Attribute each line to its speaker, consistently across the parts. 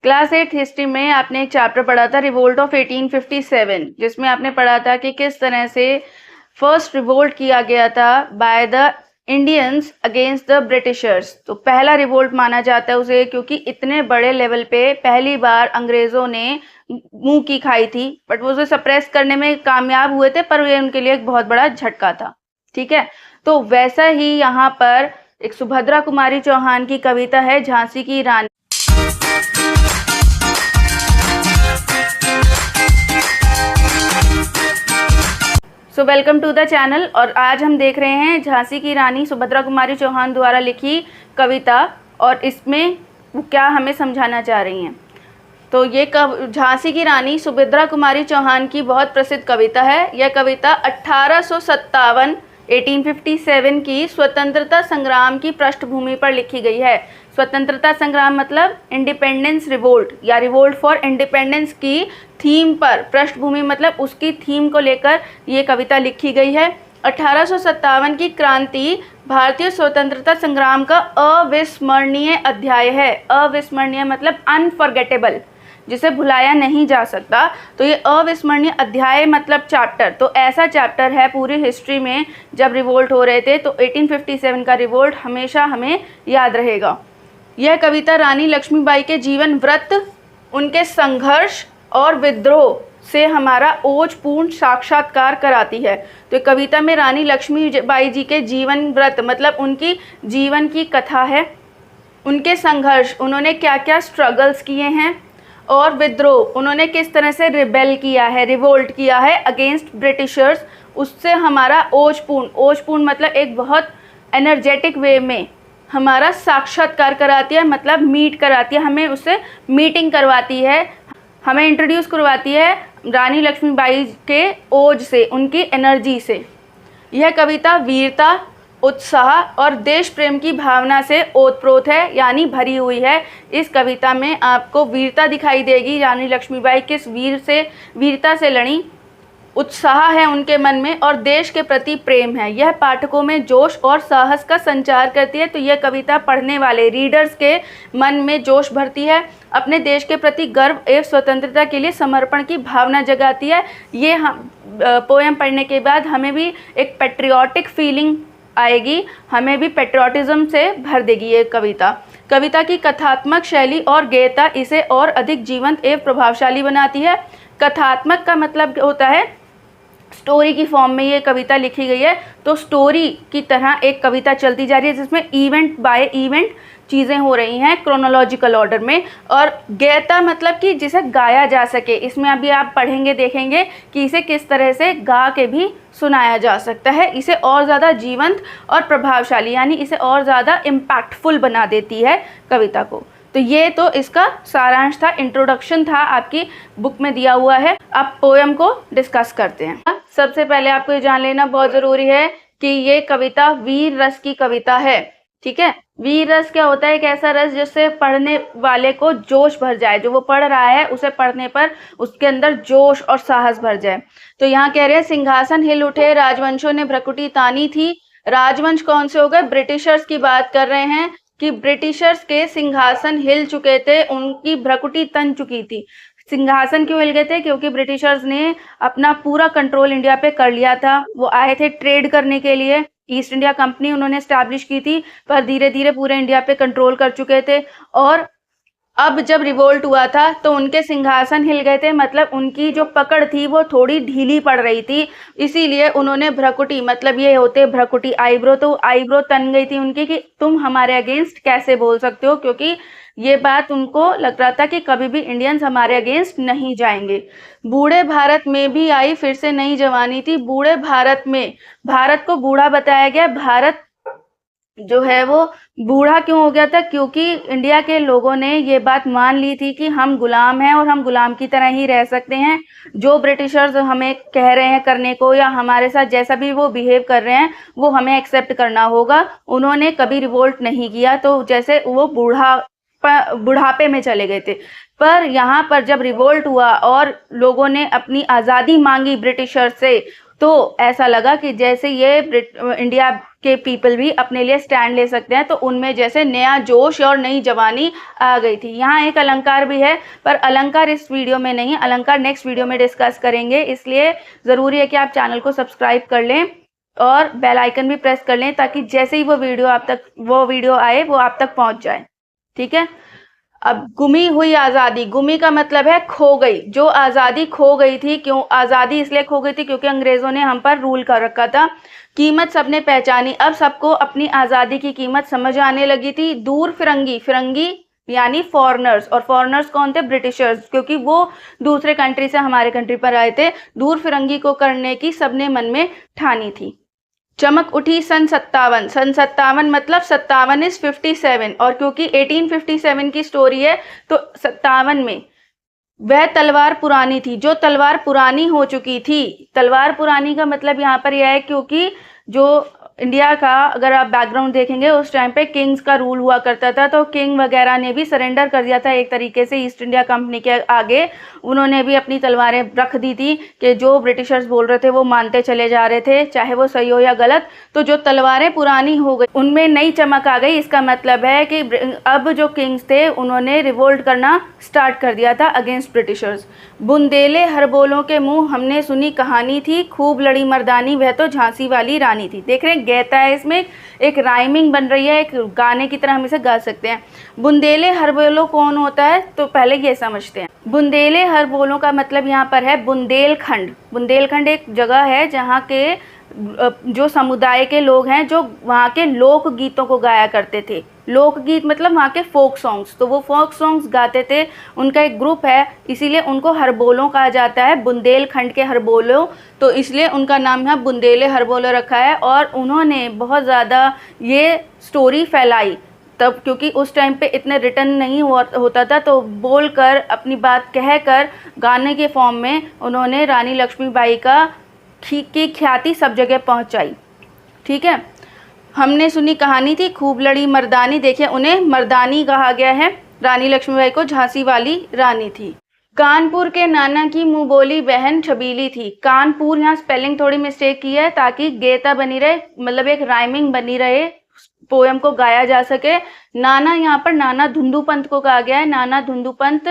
Speaker 1: Class 8 history में आपने एक चैप्टर पढ़ा था रिवोल्ट ऑफ 1857, जिसमें आपने पढ़ा था कि किस तरह से फर्स्ट रिवोल्ट किया गया था by the Indians against the Britishers. तो पहला रिवोल्ट माना जाता है उसे, क्योंकि इतने बड़े लेवल पे पहली बार अंग्रेजों ने मुंह की खाई थी, बट वो उसे सप्रेस करने में कामयाब हुए थे, पर ये उनके लिए एक बहुत बड़ा झटका था। ठीक है, तो वैसा ही यहाँ पर एक सुभद्रा कुमारी चौहान की कविता है झांसी की रानी। So welcome to the channel. और आज हम देख रहे हैं झांसी की रानी सुभद्रा कुमारी चौहान द्वारा लिखी कविता, और इसमें वो क्या हमें समझाना चाह रही हैं। तो ये झांसी की रानी सुभद्रा कुमारी चौहान की बहुत प्रसिद्ध कविता है। यह कविता 1857 की स्वतंत्रता संग्राम की पृष्ठभूमि पर लिखी गई है। स्वतंत्रता संग्राम मतलब इंडिपेंडेंस रिवोल्ट या रिवोल्ट फॉर इंडिपेंडेंस की थीम पर, पृष्ठभूमि मतलब उसकी थीम को लेकर ये कविता लिखी गई है। 1857 की क्रांति भारतीय स्वतंत्रता संग्राम का अविस्मरणीय अध्याय है। अविस्मरणीय मतलब अनफॉरगेटेबल, जिसे भुलाया नहीं जा सकता। तो ये अविस्मरणीय अध्याय मतलब चैप्टर, तो ऐसा चैप्टर है पूरी हिस्ट्री में जब रिवोल्ट हो रहे थे, तो 1857 का रिवोल्ट हमेशा हमें याद रहेगा। यह कविता रानी लक्ष्मीबाई के जीवन व्रत, उनके संघर्ष और विद्रोह से हमारा ओजपूर्ण साक्षात्कार कराती है। तो कविता में रानी लक्ष्मीबाई जी के जीवन व्रत मतलब उनकी जीवन की कथा है, उनके संघर्ष, उन्होंने क्या क्या स्ट्रगल्स किए हैं, और विद्रोह, उन्होंने किस तरह से रिबेल किया है, रिवोल्ट किया है अगेंस्ट ब्रिटिशर्स, उससे हमारा ओजपूर्ण मतलब एक बहुत एनर्जेटिक वे में हमारा साक्षात्कार कराती है, मतलब मीट कराती है, हमें उससे मीटिंग करवाती है, हमें इंट्रोड्यूस करवाती है रानी लक्ष्मीबाई के ओज से, उनकी एनर्जी से। यह कविता वीरता, उत्साह और देश प्रेम की भावना से ओतप्रोत है, यानी भरी हुई है। इस कविता में आपको वीरता दिखाई देगी, रानी लक्ष्मीबाई किस वीरता से लड़ी, उत्साह है उनके मन में, और देश के प्रति प्रेम है। यह पाठकों में जोश और साहस का संचार करती है। तो यह कविता पढ़ने वाले रीडर्स के मन में जोश भरती है, अपने देश के प्रति गर्व एवं स्वतंत्रता के लिए समर्पण की भावना जगाती है। ये हम पोएम पढ़ने के बाद हमें भी एक पेट्रियाटिक फीलिंग आएगी, हमें भी पेट्रियाटिज्म से भर देगी ये कविता। कविता की कथात्मक शैली और गेयता इसे और अधिक जीवंत एवं प्रभावशाली बनाती है। कथात्मक का मतलब होता है स्टोरी की फॉर्म में ये कविता लिखी गई है, तो स्टोरी की तरह एक कविता चलती जा रही है, जिसमें इवेंट बाय इवेंट चीज़ें हो रही हैं क्रोनोलॉजिकल ऑर्डर में। और गेयता मतलब कि जिसे गाया जा सके, इसमें अभी आप पढ़ेंगे देखेंगे कि इसे किस तरह से गा के भी सुनाया जा सकता है, इसे और ज़्यादा जीवंत और प्रभावशाली, यानी इसे और ज़्यादा इम्पैक्टफुल बना देती है कविता को। तो ये तो इसका सारांश था, इंट्रोडक्शन था, आपकी बुक में दिया हुआ है। अब पोएम को डिस्कस करते हैं। सबसे पहले आपको ये जान लेना बहुत ज़रूरी है कि ये कविता वीर रस की कविता है। ठीक है, वीर रस क्या होता है? एक ऐसा रस जिससे पढ़ने वाले को जोश भर जाए, जो वो पढ़ रहा है उसे पढ़ने पर उसके अंदर जोश और साहस भर जाए। तो यहाँ कह रहे हैं सिंहासन हिल उठे, राजवंशों ने भ्रकुटी तानी थी। राजवंश कौन से हो गए? ब्रिटिशर्स की बात कर रहे हैं कि ब्रिटिशर्स के सिंहासन हिल चुके थे, उनकी भ्रकुटी तन चुकी थी। सिंहासन क्यों हिल गए थे? क्योंकि ब्रिटिशर्स ने अपना पूरा कंट्रोल इंडिया पे कर लिया था। वो आए थे ट्रेड करने के लिए, ईस्ट इंडिया कंपनी उन्होंने स्टैब्लिश की थी, पर धीरे धीरे पूरे इंडिया पे कंट्रोल कर चुके थे। और अब जब रिवोल्ट हुआ था तो उनके सिंहासन हिल गए थे, मतलब उनकी जो पकड़ थी वो थोड़ी ढीली पड़ रही थी, इसीलिए उन्होंने भ्रकुटी, मतलब ये होते भ्रकुटी आईब्रो, तो आईब्रो तन गई थी उनकी कि तुम हमारे अगेंस्ट कैसे बोल सकते हो, क्योंकि ये बात उनको लग रहा था कि कभी भी इंडियंस हमारे अगेंस्ट नहीं जाएंगे। बूढ़े भारत में भी आई फिर से नई जवानी थी। बूढ़े भारत में, भारत को बूढ़ा बताया गया। भारत जो है वो बूढ़ा क्यों हो गया था? क्योंकि इंडिया के लोगों ने ये बात मान ली थी कि हम गुलाम हैं और हम गुलाम की तरह ही रह सकते हैं। जो ब्रिटिशर्स हमें कह रहे हैं करने को, या हमारे साथ जैसा भी वो बिहेव कर रहे हैं, वो हमें एक्सेप्ट करना होगा। उन्होंने कभी रिवोल्ट नहीं किया, तो जैसे वो बुढ़ापे में चले गए थे। पर यहाँ पर जब रिवोल्ट हुआ और लोगों ने अपनी आज़ादी मांगी ब्रिटिशर से, तो ऐसा लगा कि जैसे ये इंडिया के पीपल भी अपने लिए स्टैंड ले सकते हैं, तो उनमें जैसे नया जोश और नई जवानी आ गई थी। यहाँ एक अलंकार भी है, पर अलंकार इस वीडियो में नहीं, अलंकार नेक्स्ट वीडियो में डिस्कस करेंगे। इसलिए ज़रूरी है कि आप चैनल को सब्सक्राइब कर लें और बेल आइकन भी प्रेस कर लें, ताकि जैसे ही वो वीडियो आए वो आप तक पहुँच जाए। ठीक है। अब गुमी हुई आज़ादी, गुमी का मतलब है खो गई। जो आज़ादी खो गई थी, क्यों आज़ादी इसलिए खो गई थी क्योंकि अंग्रेज़ों ने हम पर रूल कर रखा था। कीमत सबने पहचानी, अब सबको अपनी आज़ादी की कीमत समझ आने लगी थी। दूर फिरंगी, फिरंगी यानी फॉरेनर्स, और फॉरेनर्स कौन थे? ब्रिटिशर्स, क्योंकि वो दूसरे कंट्री से हमारे कंट्री पर आए थे। दूर फिरंगी को करने की सबने मन में ठानी थी। चमक उठी सन 57, सन 57 मतलब 57 इज 57, और क्योंकि 1857 की स्टोरी है तो 57 में वह तलवार पुरानी थी। जो तलवार पुरानी हो चुकी थी, तलवार पुरानी का मतलब यहाँ पर यह है क्योंकि जो इंडिया का अगर आप बैकग्राउंड देखेंगे उस टाइम पे किंग्स का रूल हुआ करता था, तो किंग वगैरह ने भी सरेंडर कर दिया था एक तरीके से ईस्ट इंडिया कंपनी के आगे। उन्होंने भी अपनी तलवारें रख दी थी कि जो ब्रिटिशर्स बोल रहे थे वो मानते चले जा रहे थे, चाहे वो सही हो या गलत। तो जो तलवारें पुरानी हो गई उनमें नई चमक आ गई। इसका मतलब है कि अब जो किंग्स थे उन्होंने रिवोल्ट करना स्टार्ट कर दिया था अगेंस्ट ब्रिटिशर्स। बुंदेले हरबोलों के मुंह हमने सुनी कहानी थी, खूब लड़ी मर्दानी वह तो झांसी वाली रानी थी। देख रहे हैं गहता है, इसमें एक राइमिंग बन रही है, एक गाने की तरह हम इसे गा सकते हैं। बुंदेले हरबोलो कौन होता है, तो पहले ये समझते हैं। बुंदेले हरबोलों का मतलब यहाँ पर है बुंदेलखंड। बुंदेलखंड एक जगह है जहाँ के जो समुदाय के लोग हैं जो वहाँ के लोक गीतों को गाया करते थे। लोकगीत मतलब वहाँ के फोक सॉन्ग्स, तो वो फोक सॉन्ग्स गाते थे। उनका एक ग्रुप है, इसीलिए उनको हरबोलों कहा जाता है, बुंदेलखंड के हरबोलों। तो इसलिए उनका नाम यहाँ बुंदेले हरबोलो रखा है। और उन्होंने बहुत ज़्यादा ये स्टोरी फैलाई तब, क्योंकि उस टाइम पे इतने रिटर्न नहीं होता था, तो बोलकर अपनी बात कहकर गाने के फॉर्म में उन्होंने रानी लक्ष्मीबाई की ख्याति सब जगह पहुँचाई। ठीक है। हमने सुनी कहानी थी, खूब लड़ी मर्दानी, देखिए उन्हें मर्दानी कहा गया है। रानी लक्ष्मीबाई को झांसी वाली रानी थी। कानपुर के नाना की मुँह बोली बहन छबीली थी। कानपुर, यहाँ स्पेलिंग थोड़ी मिस्टेक की है ताकि गेता बनी रहे, मतलब एक राइमिंग बनी रहे, पोएम को गाया जा सके। नाना यहाँ पर नाना धुंधु पंत को कहा गया है। नाना धुंधु पंत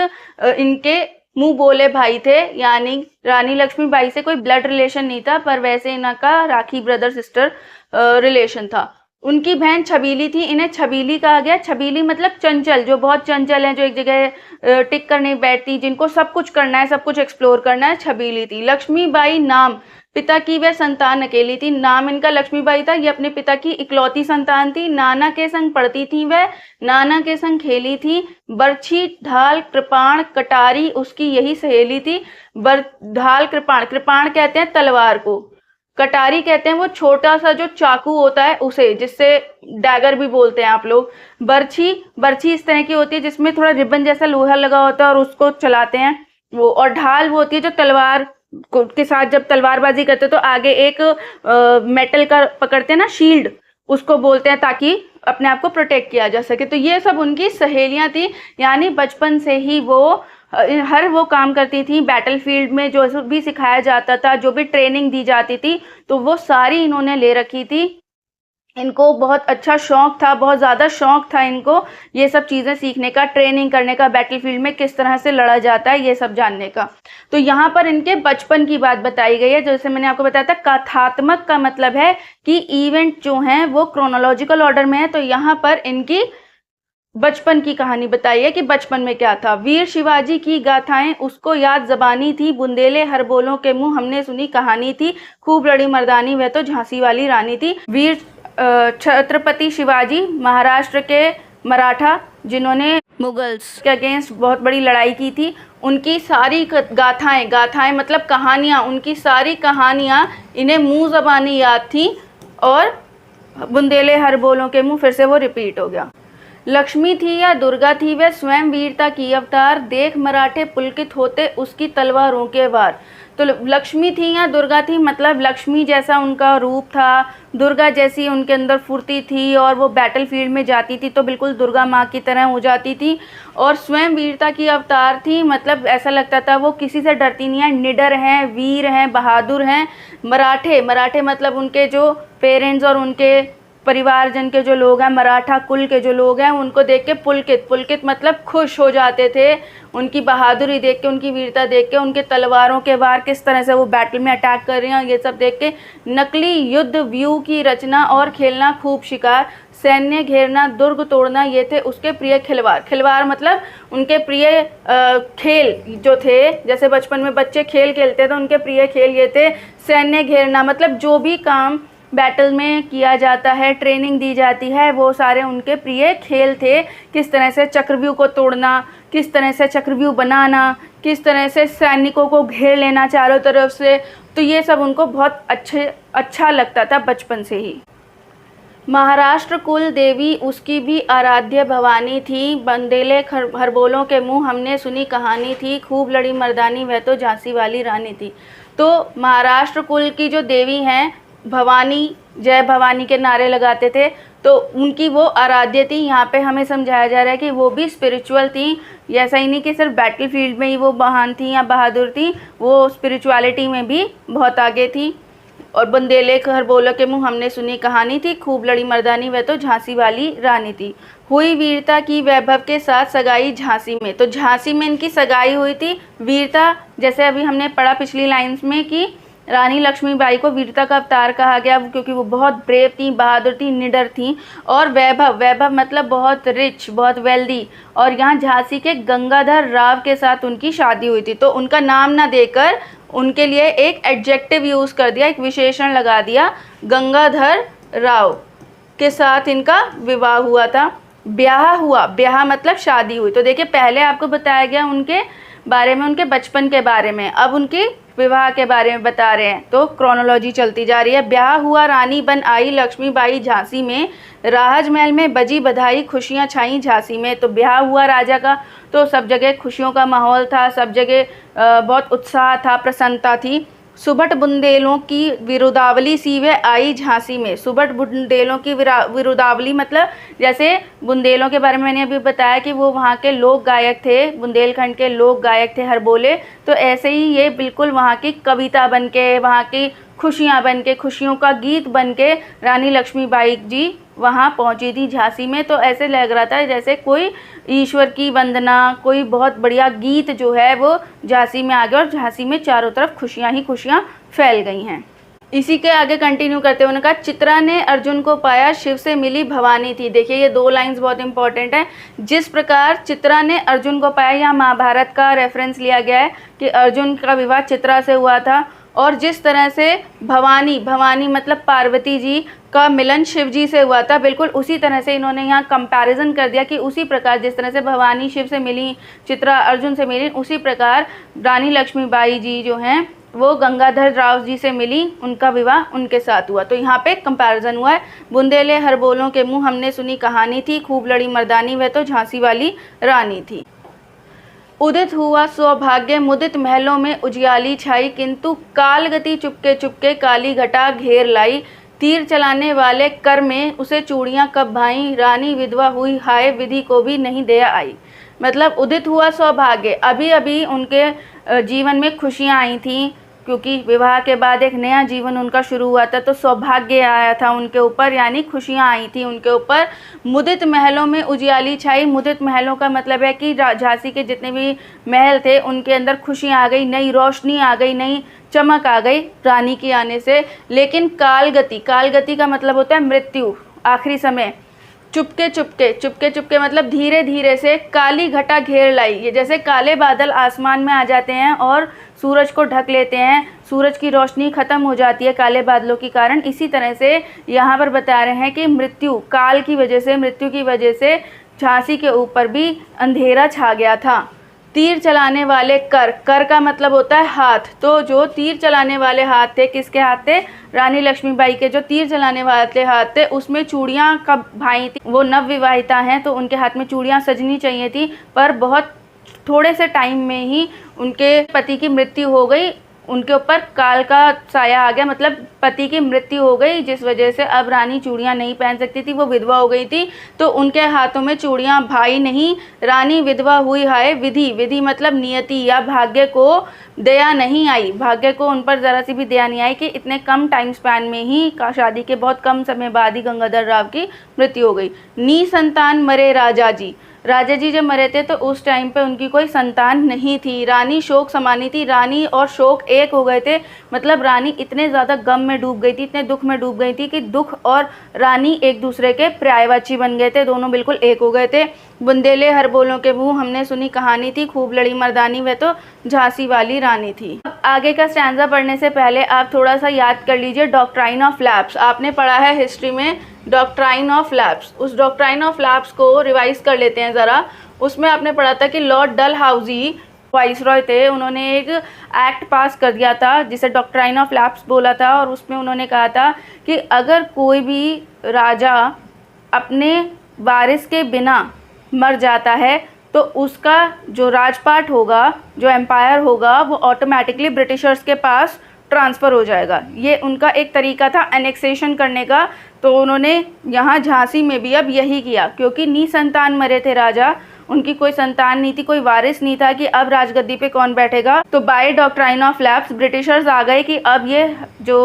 Speaker 1: इनके मुँह बोले भाई थे, यानी रानी लक्ष्मीबाई से कोई ब्लड रिलेशन नहीं था, पर वैसे इनका राखी ब्रदर सिस्टर रिलेशन था। उनकी बहन छबीली थी, इन्हें छबीली कहा गया। छबीली मतलब चंचल, जो बहुत चंचल है, जो एक जगह टिक कर नहीं बैठती, जिनको सब कुछ करना है, सब कुछ एक्सप्लोर करना है, छबीली थी। लक्ष्मीबाई नाम, पिता की वह संतान अकेली थी। नाम इनका लक्ष्मीबाई था, ये अपने पिता की इकलौती संतान थी। नाना के संग पढ़ती थी वह, नाना के संग खेली थी। बरछी ढाल कृपाण कटारी उसकी यही सहेली थी। ढाल कृपाण, कृपाण कहते हैं तलवार को, कटारी कहते हैं वो छोटा सा जो चाकू होता है उसे, जिससे डैगर भी बोलते हैं आप लोग। बरछी इस तरह की होती है जिसमें थोड़ा रिबन जैसा लोहा लगा होता है और उसको चलाते हैं वो। और ढाल वो होती है जो तलवार के साथ जब तलवारबाजी करते हैं तो आगे एक मेटल का पकड़ते हैं ना, शील्ड, उसको बोलते हैं, ताकि अपने आप को प्रोटेक्ट किया जा सके। तो ये सब उनकी सहेलियां थी, यानी बचपन से ही वो हर वो काम करती थी। बैटलफील्ड में जो भी सिखाया जाता था, जो भी ट्रेनिंग दी जाती थी, तो वो सारी इन्होंने ले रखी थी। इनको बहुत अच्छा शौक था, बहुत ज़्यादा शौक था इनको ये सब चीज़ें सीखने का, ट्रेनिंग करने का, बैटलफील्ड में किस तरह से लड़ा जाता है ये सब जानने का। तो यहाँ पर इनके बचपन की बात बताई गई है। जैसे मैंने आपको बताया था, कथात्मक का मतलब है कि इवेंट जो हैं वो क्रोनोलॉजिकल ऑर्डर में है। तो यहाँ पर इनकी बचपन की कहानी बताई है कि बचपन में क्या था। वीर शिवाजी की गाथाएं उसको याद जबानी थी, बुंदेले हरबोलों के मुंह हमने सुनी कहानी थी, खूब लड़ी मर्दानी वह तो झांसी वाली रानी थी। वीर छत्रपति शिवाजी महाराष्ट्र के मराठा, जिन्होंने मुगल्स के अगेंस्ट बहुत बड़ी लड़ाई की थी, उनकी सारी गाथाएं मतलब कहानियाँ, उनकी सारी कहानियाँ इन्हें मुँह ज़बानी याद थी। और बुंदेले हरबोलों के मुँह फिर से वो रिपीट हो गया। लक्ष्मी थी या दुर्गा थी, वह स्वयं वीरता की अवतार, देख मराठे पुलकित होते उसकी तलवारों के वार। तो लक्ष्मी थी या दुर्गा थी, मतलब लक्ष्मी जैसा उनका रूप था, दुर्गा जैसी उनके अंदर फुर्ती थी, और वो बैटल फील्ड में जाती थी तो बिल्कुल दुर्गा माँ की तरह हो जाती थी। और स्वयं वीरता की अवतार थी, मतलब ऐसा लगता था वो किसी से डरती नहीं है, निडर हैं, वीर हैं, बहादुर हैं। मराठे, मराठे मतलब उनके जो पेरेंट्स और उनके परिवारजन के जो लोग हैं, मराठा कुल के जो लोग हैं, उनको देख के पुलकित, पुलकित मतलब खुश हो जाते थे, उनकी बहादुरी देख के, उनकी वीरता देख के, उनके तलवारों के वार किस तरह से वो बैटल में अटैक कर रहे हैं, ये सब देख के। नकली युद्ध व्यू की रचना और खेलना खूब शिकार, सैन्य घेरना दुर्ग तोड़ना, ये थे उसके प्रिय खिलवाड़। खिलवाड़ मतलब उनके प्रिय खेल जो थे, जैसे बचपन में बच्चे खेल खेलते थे, उनके प्रिय खेल ये थे। सैन्य घेरना मतलब जो भी काम बैटल में किया जाता है, ट्रेनिंग दी जाती है, वो सारे उनके प्रिय खेल थे। किस तरह से चक्रव्यूह को तोड़ना, किस तरह से चक्रव्यूह बनाना, किस तरह से सैनिकों को घेर लेना चारों तरफ से, तो ये सब उनको बहुत अच्छा लगता था बचपन से ही। महाराष्ट्र कुल देवी उसकी भी आराध्य भवानी थी, बंदेले हरबोलों के मुँह हमने सुनी कहानी थी, खूब लड़ी मर्दानी वह तो झांसी वाली रानी थी। तो महाराष्ट्र कुल की जो देवी हैं, भवानी, जय भवानी के नारे लगाते थे, तो उनकी वो आराध्य थी। यहाँ पे हमें समझाया जा रहा है कि वो भी स्पिरिचुअल थी, ऐसा ही नहीं कि सिर्फ बैटल फील्ड में ही वो महान थी या बहादुर थी, वो स्पिरिचुअलिटी में भी बहुत आगे थी। और बंदेले हरबोलों के मुँह हमने सुनी कहानी थी, खूब लड़ी मर्दानी वह तो झांसी वाली रानी थी, हुई वीरता की वैभव के साथ सगाई झांसी में। तो झांसी में इनकी सगाई हुई थी। वीरता, जैसे अभी हमने पढ़ा पिछली लाइन्स में कि रानी लक्ष्मीबाई को वीरता का अवतार कहा गया, क्योंकि वो बहुत ब्रेव थी, बहादुर थी, निडर थी। और वैभव, वैभव मतलब बहुत रिच, बहुत वेल्दी। और यहाँ झांसी के गंगाधर राव के साथ उनकी शादी हुई थी, तो उनका नाम ना देकर उनके लिए एक एडजेक्टिव यूज़ कर दिया, एक विशेषण लगा दिया, गंगाधर राव के साथ इनका विवाह हुआ था। ब्याह हुआ, ब्याह मतलब शादी हुई। तो देखिए पहले आपको बताया गया उनके बारे में, उनके बचपन के बारे में, अब उनके विवाह के बारे में बता रहे हैं, तो क्रोनोलॉजी चलती जा रही है। ब्याह हुआ, रानी बन आई लक्ष्मीबाई झांसी में, राज महल में बजी बधाई, खुशियां छाई झांसी में। तो ब्याह हुआ राजा का, तो सब जगह खुशियों का माहौल था, सब जगह बहुत उत्साह था, प्रसन्नता थी। सुबट बुंदेलों की विरुदावली सी वे आई झांसी में। सुबट बुंदेलों की विरुदावली मतलब जैसे बुंदेलों के बारे में मैंने अभी बताया कि वो वहाँ के लोक गायक थे, बुंदेलखंड के लोक गायक थे हरबोले, तो ऐसे ही ये बिल्कुल वहाँ की कविता बन के, वहाँ की खुशियाँ बन के, खुशियों का गीत बन के रानी लक्ष्मीबाई जी वहाँ पहुँची थी झांसी में। तो ऐसे लग रहा था जैसे कोई ईश्वर की वंदना, कोई बहुत बढ़िया गीत जो है वो झांसी में आ गया, और झांसी में चारों तरफ खुशियाँ ही खुशियाँ फैल गई हैं। इसी के आगे कंटिन्यू करते हुए उन्होंने कहा, चित्रा ने अर्जुन को पाया, शिव से मिली भवानी थी। देखिए ये दो लाइंस बहुत इंपॉर्टेंट है। जिस प्रकार चित्रा ने अर्जुन को पाया, यहाँ महाभारत का रेफरेंस लिया गया है कि अर्जुन का विवाह चित्रा से हुआ था, और जिस तरह से भवानी, भवानी मतलब पार्वती जी का मिलन शिव जी से हुआ था, बिल्कुल उसी तरह से इन्होंने यहाँ कंपैरिजन कर दिया कि उसी प्रकार जिस तरह से भवानी शिव से मिली, चित्रा अर्जुन से मिली, उसी प्रकार रानी लक्ष्मीबाई जी जो हैं वो गंगाधर राव जी से मिली, उनका विवाह उनके साथ हुआ। तो यहाँ पे कंपैरिजन हुआ है। बुंदेले हरबोलों के मुँह हमने सुनी कहानी थी, खूब लड़ी मर्दानी वह तो झांसी वाली रानी थी। उदित हुआ सौभाग्य मुदित महलों में उजियाली छाई, किंतु काल गति चुपके चुपके काली घटा घेर लाई, तीर चलाने वाले कर में उसे चूड़ियाँ कब भाई, रानी विधवा हुई हाय विधि को भी नहीं दया आई। मतलब उदित हुआ सौभाग्य, अभी अभी उनके जीवन में खुशियाँ आई थी, क्योंकि विवाह के बाद एक नया जीवन उनका शुरू हुआ था, तो सौभाग्य आया था उनके ऊपर, यानी खुशियाँ आई थी उनके ऊपर। मुदित महलों में उजियाली छाई, मुदित महलों का मतलब है कि झांसी के जितने भी महल थे उनके अंदर खुशियाँ आ गई, नई रोशनी आ गई, नई चमक आ गई रानी के आने से। लेकिन कालगति, कालगति का मतलब होता है मृत्यु, आखिरी समय। चुपके चुपके, चुपके चुपके मतलब धीरे धीरे से काली घटा घेर लाई, ये जैसे काले बादल आसमान में आ जाते हैं और सूरज को ढक लेते हैं, सूरज की रोशनी ख़त्म हो जाती है काले बादलों के कारण, इसी तरह से यहाँ पर बता रहे हैं कि मृत्यु, काल की वजह से, मृत्यु की वजह से झांसी के ऊपर भी अंधेरा छा गया था। तीर चलाने वाले कर, कर का मतलब होता है हाथ, तो जो तीर चलाने वाले हाथ थे, किसके हाथ थे? रानी लक्ष्मीबाई के जो तीर चलाने वाले हाथ थे, उसमें चूड़ियाँ कब भाई थी? वो नवविवाहिता हैं तो उनके हाथ में चूड़ियाँ सजनी चाहिए थी, पर बहुत थोड़े से टाइम में ही उनके पति की मृत्यु हो गई, उनके ऊपर काल का साया आ गया, मतलब पति की मृत्यु हो गई, जिस वजह से अब रानी चूड़ियाँ नहीं पहन सकती थी, वो विधवा हो गई थी, तो उनके हाथों में चूड़ियाँ भाई नहीं, रानी विधवा हुई है। विधि, विधि मतलब नियति या भाग्य को दया नहीं आई, भाग्य को उन पर ज़रा सी भी दया नहीं आई कि इतने कम टाइम स्पैन में ही, शादी के बहुत कम समय बाद ही गंगाधर राव की मृत्यु हो गई। निसंतान मरे राजा जी, राजा जी जब मरे थे तो उस टाइम पे उनकी कोई संतान नहीं थी। रानी शोक समानी थी, रानी और शोक एक हो गए थे, मतलब रानी इतने ज़्यादा गम में डूब गई थी, इतने दुख में डूब गई थी कि दुख और रानी एक दूसरे के पर्यायवाची बन गए थे, दोनों बिल्कुल एक हो गए थे। बुंदेले हर बोलों के मुँह हमने सुनी कहानी थी, खूब लड़ी मर्दानी वह तो झांसी वाली रानी थी। अब आगे का स्टैंजा पढ़ने से पहले आप थोड़ा सा याद कर लीजिए डॉक्ट्राइन ऑफ लैप्स। आपने पढ़ा है हिस्ट्री में डॉक्ट्राइन ऑफ लैप्स, उस डॉक्ट्राइन ऑफ लैप्स को रिवाइज कर लेते हैं ज़रा। उसमें आपने पढ़ा था कि लॉर्ड डलहाउजी वाइसरॉय थे, उन्होंने एक एक्ट पास कर दिया था जिसे डॉक्ट्राइन ऑफ लैप्स बोला था, और उसमें उन्होंने कहा था कि अगर कोई भी राजा अपने वारिस के बिना मर जाता है तो उसका जो राजपाट होगा, जो एम्पायर होगा, वो ऑटोमेटिकली ब्रिटिशर्स के पास ट्रांसफ़र हो जाएगा। ये उनका एक तरीका था एनेक्सेशन करने का, तो उन्होंने यहाँ झांसी में भी अब यही किया, क्योंकि निसंतान मरे थे राजा, उनकी कोई संतान नहीं थी, कोई वारिस नहीं था कि अब राजगद्दी पे कौन बैठेगा। तो by doctrine of lapse Britishers आ गए कि अब ये जो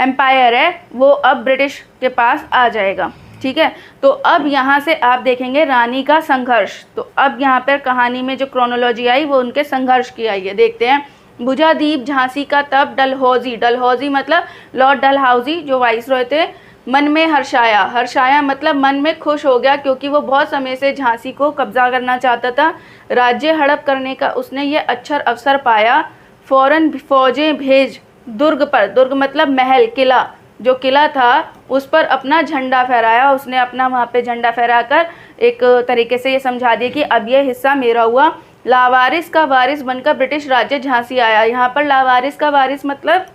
Speaker 1: एम्पायर है वो अब ब्रिटिश के पास आ जाएगा, ठीक है। तो अब यहाँ से आप देखेंगे रानी का संघर्ष। तो अब यहाँ पर कहानी में जो क्रोनोलॉजी आई वो उनके संघर्ष की आई है, देखते हैं। बुझा दीप झांसी का तब डलहौजी, डलहौजी मतलब लॉर्ड डलहाउजी जो वाइसरॉय थे, मन में हर्षाया, हर्षाया मतलब मन में खुश हो गया, क्योंकि वो बहुत समय से झांसी को कब्जा करना चाहता था, राज्य हड़प करने का उसने ये अच्छा अवसर पाया। फौरन फौजें भेज दुर्ग पर, दुर्ग मतलब महल, किला, जो किला था उस पर अपना झंडा फहराया, उसने अपना वहाँ पे झंडा फहराकर एक तरीके से ये समझा दिया कि अब ये हिस्सा मेरा हुआ। लावारिस का वारिस बनकर ब्रिटिश राज्य झांसी आया। यहाँ पर लावारिस का वारिस मतलब,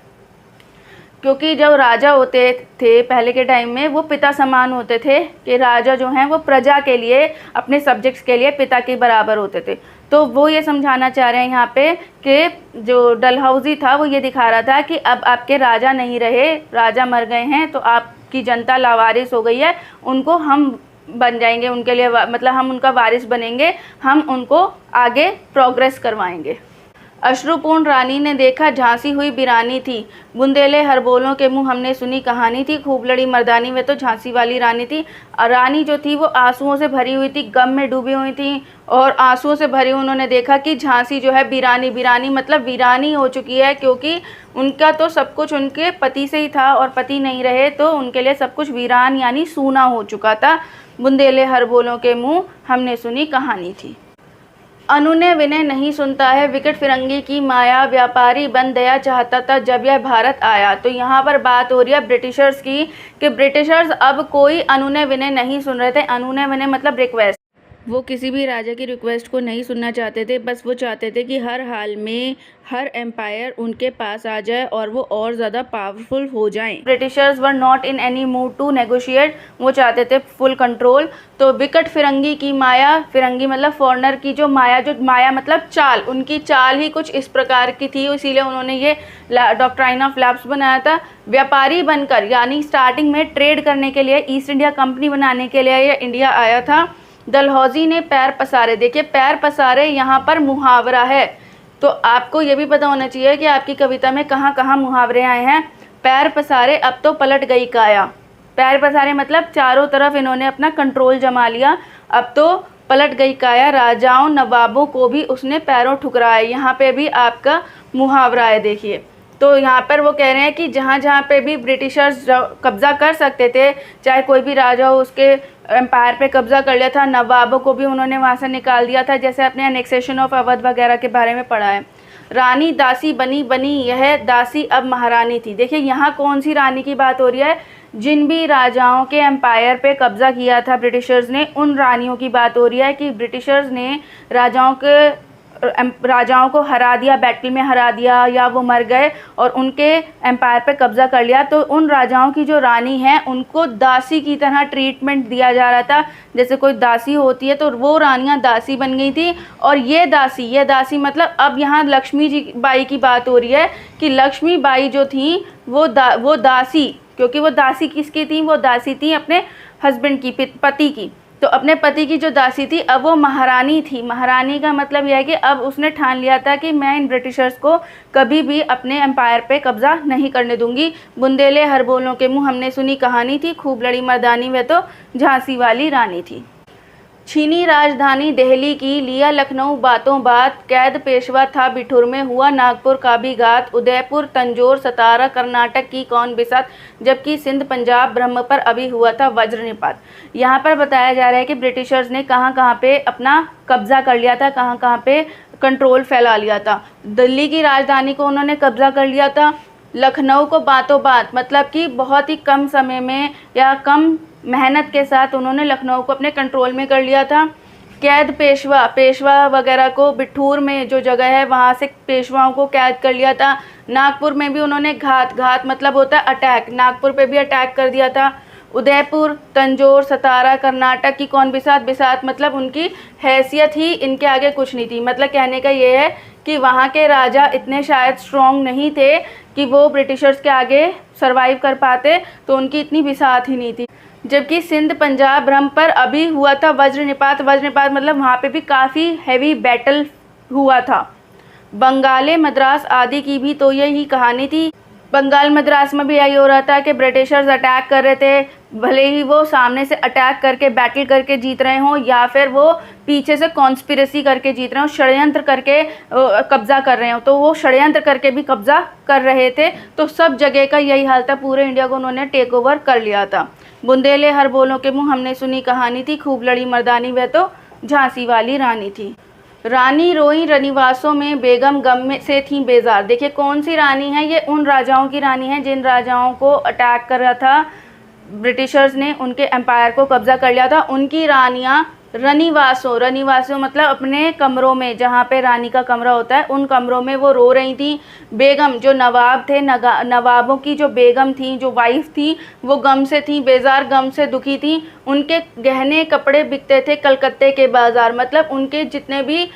Speaker 1: क्योंकि जब राजा होते थे पहले के टाइम में वो पिता समान होते थे, कि राजा जो हैं वो प्रजा के लिए, अपने सब्जेक्ट्स के लिए पिता के बराबर होते थे। तो वो ये समझाना चाह रहे हैं यहाँ पे कि जो डलहौजी था वो ये दिखा रहा था कि अब आपके राजा नहीं रहे, राजा मर गए हैं, तो आपकी जनता लावारिस हो गई है, उनको हम बन जाएंगे, उनके लिए मतलब हम उनका वारिस बनेंगे, हम उनको आगे प्रोग्रेस करवाएंगे। अश्रुपूर्ण रानी ने देखा झांसी हुई बिरानी थी, बुंदेले हर बोलों के मुंह हमने सुनी कहानी थी, खूब लड़ी मर्दानी में तो झांसी वाली रानी थी। रानी जो थी वो आंसुओं से भरी हुई थी, गम में डूबी हुई थी, और आंसुओं से भरी उन्होंने देखा कि झांसी जो है बिरानी, बिरानी मतलब वीरानी हो चुकी है, क्योंकि उनका तो सब कुछ उनके पति से ही था और पति नहीं रहे तो उनके लिए सब कुछ वीरान यानी सूना हो चुका था। बुंदेले हर बोलों के मुँह हमने सुनी कहानी थी। अनुनय विनय नहीं सुनता है विकट फिरंगी की माया, व्यापारी बन दया चाहता था जब यह भारत आया। तो यहाँ पर बात हो रही है ब्रिटिशर्स की, कि ब्रिटिशर्स अब कोई अनुनय विनय नहीं सुन रहे थे। अनुनय विनय मतलब रिक्वेस्ट, वो किसी भी राजा की रिक्वेस्ट को नहीं सुनना चाहते थे, बस वो चाहते थे कि हर हाल में हर एम्पायर उनके पास आ जाए और वो और ज़्यादा पावरफुल हो जाएं। Britishers were not in any mood to negotiate, वो चाहते थे फुल कंट्रोल। तो विकट फिरंगी की माया, फिरंगी मतलब फॉरेनर की जो माया, जो माया मतलब चाल, उनकी चाल ही कुछ इस प्रकार की थी, इसीलिए उन्होंने ये डॉक्ट्राइन ऑफ लैप्स बनाया था। व्यापारी बनकर यानी स्टार्टिंग में ट्रेड करने के लिए, ईस्ट इंडिया कंपनी बनाने के लिए ये इंडिया आया था। डलहौजी ने पैर पसारे, देखिए पैर पसारे यहाँ पर मुहावरा है, तो आपको ये भी पता होना चाहिए कि आपकी कविता में कहाँ कहाँ मुहावरे आए हैं। पैर पसारे अब तो पलट गई काया, पैर पसारे मतलब चारों तरफ इन्होंने अपना कंट्रोल जमा लिया, अब तो पलट गई काया, राजाओं नवाबों को भी उसने पैरों ठुकराया। यहाँ पे भी आपका मुहावरा है, देखिए। तो यहाँ पर वो कह रहे हैं कि जहाँ जहाँ पे भी ब्रिटिशर्स कब्ज़ा कर सकते थे, चाहे कोई भी राजा हो उसके एम्पायर पे कब्ज़ा कर लिया था, नवाबों को भी उन्होंने वहाँ से निकाल दिया था, जैसे अपने एनेक्सेशन ऑफ अवध वगैरह के बारे में पढ़ा है। रानी दासी बनी बनी, यह दासी अब महारानी थी। देखिए यहाँ कौन सी रानी की बात हो रही है, जिन भी राजाओं के एम्पायर पे कब्ज़ा किया था ब्रिटिशर्स ने, उन रानियों की बात हो रही है कि ब्रिटिशर्स ने राजाओं के राजाओं को हरा दिया, बैटल में हरा दिया, या वो मर गए और उनके एम्पायर पे कब्ज़ा कर लिया, तो उन राजाओं की जो रानी है उनको दासी की तरह ट्रीटमेंट दिया जा रहा था। जैसे कोई दासी होती है तो वो रानियां दासी बन गई थी। और ये दासी मतलब अब यहाँ लक्ष्मी जी बाई की बात हो रही है कि लक्ष्मी बाई जो थी वो दासी, क्योंकि वो दासी किसकी थी, वो दासी थी अपने हस्बैंड की, पति की। तो अपने पति की जो दासी थी अब वो महारानी थी। महारानी का मतलब यह है कि अब उसने ठान लिया था कि मैं इन ब्रिटिशर्स को कभी भी अपने एम्पायर पे कब्जा नहीं करने दूंगी। बुंदेले हर बोलों के मुंह हमने सुनी कहानी थी, खूब लड़ी मर्दानी वह तो झांसी वाली रानी थी। छीनी राजधानी दिल्ली की, लिया लखनऊ बातों बात, कैद पेशवा था बिठुर में, हुआ नागपुर का भी घात, उदयपुर तंजौर सतारा कर्नाटक की कौन बिसात, जबकि सिंध पंजाब ब्रह्म पर अभी हुआ था वज्रनिपात। यहाँ पर बताया जा रहा है कि ब्रिटिशर्स ने कहाँ कहाँ पे अपना कब्जा कर लिया था, कहाँ कहाँ पे कंट्रोल फैला लिया था। दिल्ली की राजधानी को उन्होंने कब्जा कर लिया था। लखनऊ को बातों बात मतलब कि बहुत ही कम समय में या कम मेहनत के साथ उन्होंने लखनऊ को अपने कंट्रोल में कर लिया था। कैद पेशवा वगैरह को बिठूर में जो जगह है वहाँ से पेशवाओं को कैद कर लिया था। नागपुर में भी उन्होंने घात मतलब होता है अटैक, नागपुर पे भी अटैक कर दिया था। उदयपुर तंजौर सतारा कर्नाटक की कौन बिसात मतलब उनकी हैसियत ही इनके आगे कुछ नहीं थी। मतलब कहने का ये है कि वहाँ के राजा इतने शायद स्ट्रॉन्ग नहीं थे कि वो ब्रिटिशर्स के आगे सरवाइव कर पाते, तो उनकी इतनी बिसात ही नहीं थी। जबकि सिंध पंजाब ब्रह्म पर अभी हुआ था वज्रनिपात मतलब वहाँ पे भी काफ़ी हैवी बैटल हुआ था। बंगाल मद्रास आदि की भी तो यही कहानी थी। बंगाल मद्रास में भी यही हो रहा था कि ब्रिटिशर्स अटैक कर रहे थे, भले ही वो सामने से अटैक करके बैटल करके जीत रहे हों या फिर वो पीछे से कॉन्स्पिरेसी करके जीत रहे हों, षड्यंत्र करके कब्जा कर रहे हों, तो वो षड्यंत्र करके भी कब्जा कर रहे थे। तो सब जगह का यही हाल था, पूरे इंडिया को उन्होंने टेक ओवर कर लिया था। बुंदेले हर बोलों के मुँह हमने सुनी कहानी थी, खूब लड़ी मर्दानी वह तो झांसी वाली रानी थी। रानी रोई रनिवासों में, बेगम गम में से थी बेजार। देखिए कौन सी रानी है, ये उन राजाओं की रानी है जिन राजाओं को अटैक कर रहा था ब्रिटिशर्स ने, उनके एम्पायर को कब्जा कर लिया था। उनकी रानियां रनिवासों मतलब अपने कमरों में, जहाँ पे रानी का कमरा होता है उन कमरों में वो रो रही थी। बेगम जो नवाब थे, नवाबों की जो बेगम थी, जो वाइफ थी, वो गम से थी बेजार, गम से दुखी थी। उनके गहने कपड़े बिकते थे कलकत्ते के बाज़ार, मतलब उनके जितने भी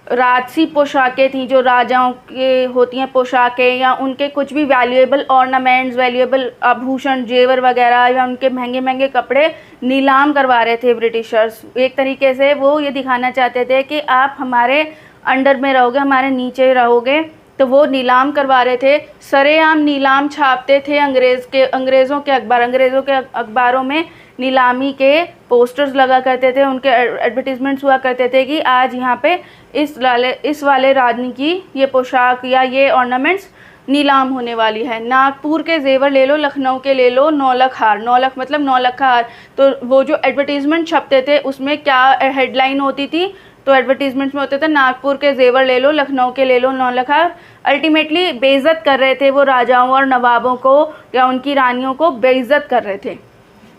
Speaker 1: राजसी पोशाकें थी, जो राजाओं के होती हैं पोशाकें, या उनके कुछ भी वैल्यूएबल ऑर्नामेंट्स, वैल्यूएबल आभूषण जेवर वगैरह, या उनके महंगे महंगे कपड़े नीलाम करवा रहे थे ब्रिटिशर्स। एक तरीके से वो ये दिखाना चाहते थे कि आप हमारे अंडर में रहोगे, हमारे नीचे रहोगे, तो वो नीलाम करवा रहे थे। सरेआम नीलाम छापते थे अंग्रेज़ों के अखबारों में नीलामी के पोस्टर्स लगा करते थे, उनके एडवर्टीजमेंट्स हुआ करते थे कि आज यहाँ पे इस वाले रानी की ये पोशाक या ये ऑर्नामेंट्स नीलाम होने वाली है। नागपुर के जेवर ले लो, लखनऊ के ले लो, 9 लाख हार, 9 लाख मतलब 9 लाख का हार। तो वो जो एडवर्टीजमेंट छपते थे उसमें क्या हेडलाइन होती थी, तो एडवर्टीजमेंट्स में होते थे नागपुर के जेवर ले लो, लखनऊ के ले लो, 9 लाख हार। अल्टीमेटली बेइज्जत कर रहे थे वो राजाओं और नवाबों को या उनकी रानियों को बेइज्जत कर रहे थे।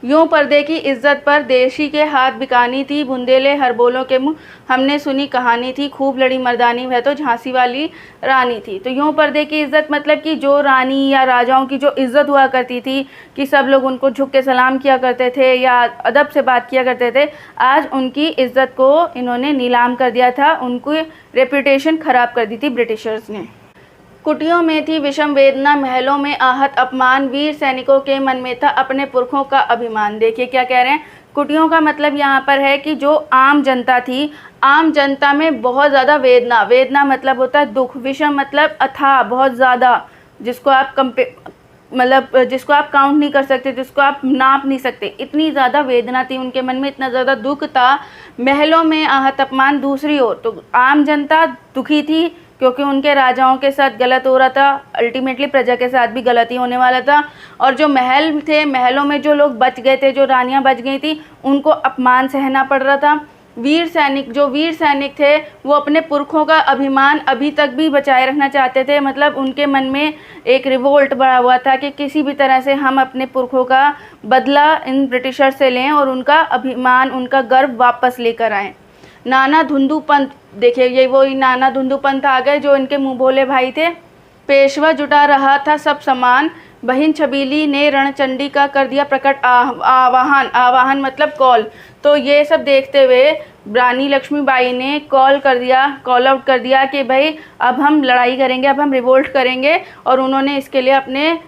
Speaker 1: यूँ पर्दे की इज्जत पर देशी के हाथ बिकानी थी, बुंदेले हर बोलों के मुँह हमने सुनी कहानी थी, खूब लड़ी मर्दानी वह तो झांसी वाली रानी थी। तो यूँ पर्दे की इज्जत मतलब कि जो रानी या राजाओं की जो इज्जत हुआ करती थी कि सब लोग उनको झुक के सलाम किया करते थे या अदब से बात किया करते थे, आज उनकी इज्जत को इन्होंने नीलाम कर दिया था, उनकी रेपुटेशन ख़राब कर दी थी ब्रिटिशर्स ने। कुटियों में थी विषम वेदना, महलों में आहत अपमान, वीर सैनिकों के मन में था अपने पुरखों का अभिमान। देखिए क्या कह रहे हैं, कुटियों का मतलब यहाँ पर है कि जो आम जनता थी, आम जनता में बहुत ज़्यादा वेदना मतलब होता है दुख, विषम मतलब अथाह बहुत ज़्यादा, जिसको आप जिसको आप काउंट नहीं कर सकते, जिसको आप नाप नहीं सकते, इतनी ज़्यादा वेदना थी उनके मन में, इतना ज़्यादा दुख था। महलों में आहत अपमान, दूसरी ओर तो आम जनता दुखी थी क्योंकि उनके राजाओं के साथ गलत हो रहा था, अल्टीमेटली प्रजा के साथ भी गलत ही होने वाला था। और जो महल थे, महलों में जो लोग बच गए थे, जो रानियां बच गई थी, उनको अपमान सहना पड़ रहा था। वीर सैनिक थे वो अपने पुरखों का अभिमान अभी तक भी बचाए रखना चाहते थे, मतलब उनके मन में एक रिवोल्ट बढ़ा हुआ था कि किसी भी तरह से हम अपने पुरखों का बदला इन ब्रिटिशर से लें और उनका अभिमान, उनका गर्व वापस लेकर आएँ। नाना धुंधु पंथ देखिए ये वो नाना धुंधु पंत आ गए जो इनके मुँह भोले भाई थे। पेशवा जुटा रहा था सब सामान, बहिन छबीली ने रणचंडी का कर दिया प्रकट आवाहन। आवाहन मतलब कॉल। तो ये सब देखते हुए रानी लक्ष्मीबाई ने कॉल आउट कर दिया कि भाई अब हम लड़ाई करेंगे, अब हम रिवोल्ट करेंगे। और उन्होंने इसके लिए अपने